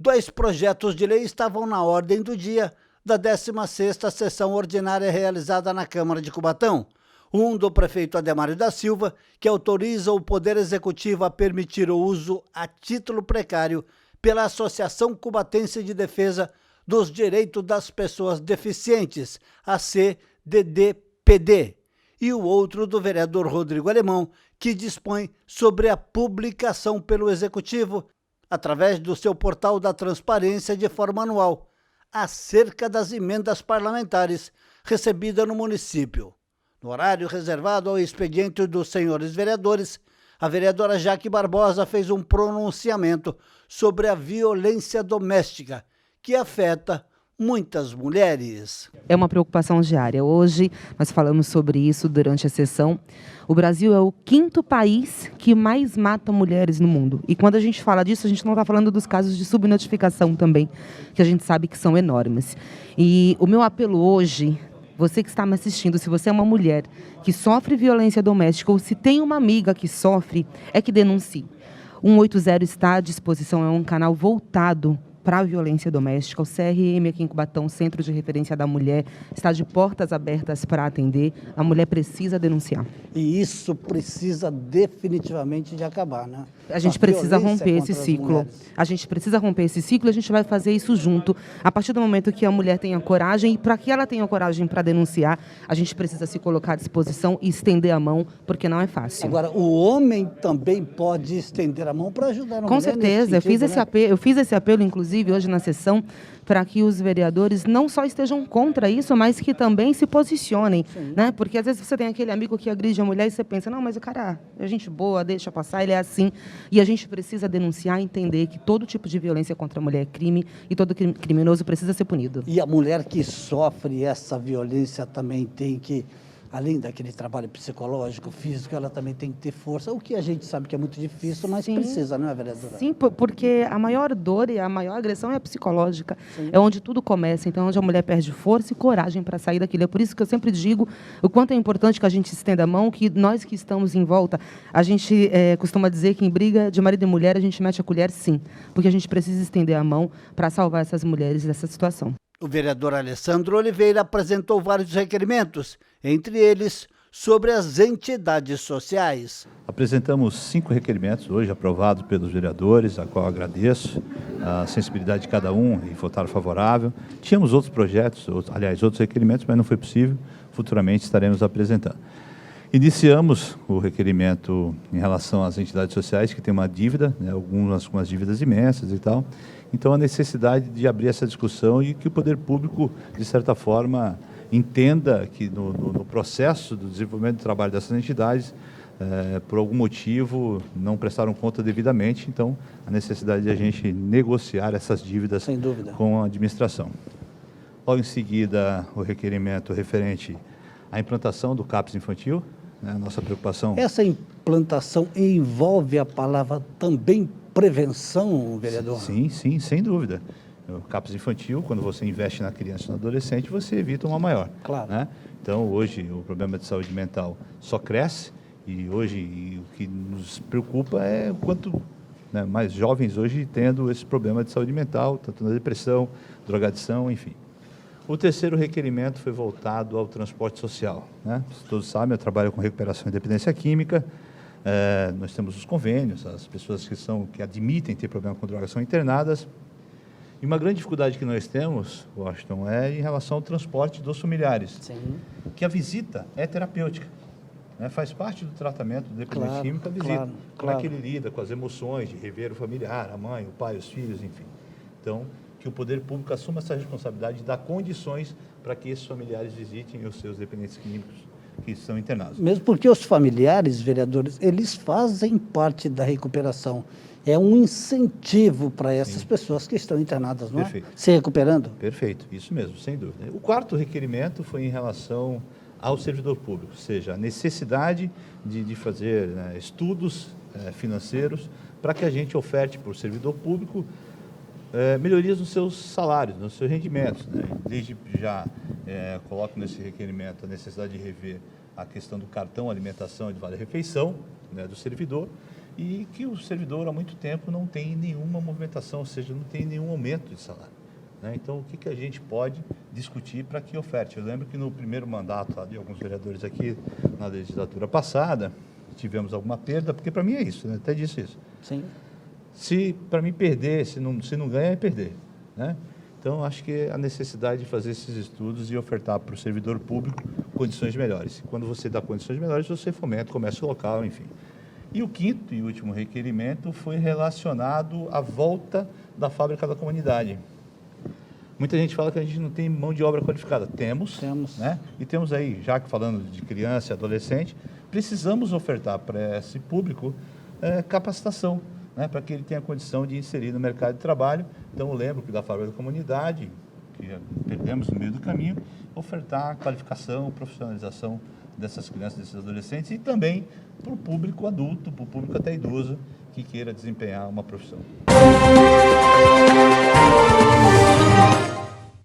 Dois projetos de lei estavam na ordem do dia da 16ª sessão ordinária realizada na Câmara de Cubatão. Um do prefeito Ademário da Silva, que autoriza o Poder Executivo a permitir o uso a título precário pela Associação Cubatense de Defesa dos Direitos das Pessoas Deficientes, a CDDPD. E o outro do vereador Rodrigo Alemão, que dispõe sobre a publicação pelo Executivo, através do seu portal da transparência de forma anual, acerca das emendas parlamentares recebidas no município. No horário reservado ao expediente dos senhores vereadores, a vereadora Jaque Barbosa fez um pronunciamento sobre a violência doméstica, que afeta muitas mulheres. É uma preocupação diária. Hoje nós falamos sobre isso durante a sessão. O Brasil é o 5º país que mais mata mulheres no mundo. E quando a gente fala disso, a gente não está falando dos casos de subnotificação também, que a gente sabe que são enormes. E o meu apelo hoje, você que está me assistindo, se você é uma mulher que sofre violência doméstica ou se tem uma amiga que sofre, é que denuncie. 180 está à disposição, é um canal voltado para a violência doméstica. O CRM aqui em Cubatão, Centro de Referência da Mulher, está de portas abertas para atender. A mulher precisa denunciar. E isso precisa definitivamente de acabar, né? A gente precisa romper esse ciclo. A gente precisa romper esse ciclo e a gente vai fazer isso junto. A partir do momento que a mulher tenha coragem, e para que ela tenha coragem para denunciar, a gente precisa se colocar à disposição e estender a mão, porque não é fácil. Agora, o homem também pode estender a mão para ajudar a mulher. Com certeza. Eu fiz esse apelo, inclusive, hoje na sessão, para que os vereadores não só estejam contra isso, mas que também se posicionem, né? Porque às vezes você tem aquele amigo que agride a mulher e você pensa, não, mas o cara é gente boa, deixa passar, ele é assim. E a gente precisa denunciar, entender que todo tipo de violência contra a mulher é crime e todo criminoso precisa ser punido. E a mulher que sofre essa violência também tem que, além daquele trabalho psicológico, físico, ela também tem que ter força, o que a gente sabe que é muito difícil, mas precisa, não é, vereadora? Sim, porque a maior dor e a maior agressão é a psicológica. Sim. É onde tudo começa, então onde a mulher perde força e coragem para sair daquilo. É por isso que eu sempre digo o quanto é importante que a gente estenda a mão, que nós que estamos em volta, a gente costuma dizer que em briga de marido e mulher a gente mete a colher, sim, porque a gente precisa estender a mão para salvar essas mulheres dessa situação. O vereador Alessandro Oliveira apresentou vários requerimentos, entre eles sobre as entidades sociais. Apresentamos 5 requerimentos hoje aprovados pelos vereadores, a qual agradeço a sensibilidade de cada um e votaram favorável. Tínhamos outros projetos, outros requerimentos, mas não foi possível. Futuramente estaremos apresentando. Iniciamos o requerimento em relação às entidades sociais que têm uma dívida, né, algumas com as dívidas imensas e tal. Então, a necessidade de abrir essa discussão e que o poder público, de certa forma, entenda que no processo do desenvolvimento do trabalho dessas entidades, por algum motivo, não prestaram conta devidamente. Então, a necessidade de a gente negociar essas dívidas com a administração. Logo em seguida, o requerimento referente à implantação do CAPS infantil, né, nossa preocupação. Essa implantação envolve a palavra também prevenção, vereador? Sim, sem dúvida. O CAPS infantil, quando você investe na criança e no adolescente, você evita uma maior. Claro. Né? Então, hoje, o problema de saúde mental só cresce e hoje o que nos preocupa é o quanto mais jovens hoje tendo esse problema de saúde mental, tanto na depressão, drogadição, enfim. O terceiro requerimento foi voltado ao transporte social. Né? Todos sabem, eu trabalho com recuperação e dependência química. Nós temos os convênios, as pessoas que admitem ter problema com drogas são internadas. E uma grande dificuldade que nós temos, Washington, é em relação ao transporte dos familiares. Sim. Que a visita é terapêutica. Né? Faz parte do tratamento do dependente químico a visita. Como é que ele lida com as emoções de rever o familiar, a mãe, o pai, os filhos, enfim. Então, que o poder público assuma essa responsabilidade de dar condições para que esses familiares visitem os seus dependentes químicos que estão internados. Mesmo porque os familiares, vereadores, eles fazem parte da recuperação. É um incentivo para essas pessoas que estão internadas, não é? Se recuperando? Perfeito, isso mesmo, sem dúvida. O quarto requerimento foi em relação ao servidor público, ou seja, a necessidade de fazer estudos financeiros para que a gente oferte para o servidor público melhorias nos seus salários, nos seus rendimentos. Né? Desde já coloco nesse requerimento a necessidade de rever a questão do cartão alimentação e do vale-refeição, né, do servidor, e que o servidor há muito tempo não tem nenhuma movimentação, ou seja, não tem nenhum aumento de salário. Né? Então, o que a gente pode discutir para que oferte? Eu lembro que no primeiro mandato de alguns vereadores aqui, na legislatura passada, tivemos alguma perda, porque para mim é isso, né? Até disse isso. Sim. Se para mim perder, se não ganha, é perder. Né? Então, acho que a necessidade de fazer esses estudos e ofertar para o servidor público condições melhores. Quando você dá condições melhores, você fomenta o comércio local, enfim. E o quinto e último requerimento foi relacionado à volta da fábrica da comunidade. Muita gente fala que a gente não tem mão de obra qualificada. Temos. Né? E temos aí, já que falando de criança e adolescente, precisamos ofertar para esse público capacitação, né? Para que ele tenha condição de inserir no mercado de trabalho. Então, eu lembro que da fábrica da comunidade, que perdemos no meio do caminho, ofertar qualificação, profissionalização dessas crianças, desses adolescentes e também para o público adulto, para o público até idoso que queira desempenhar uma profissão.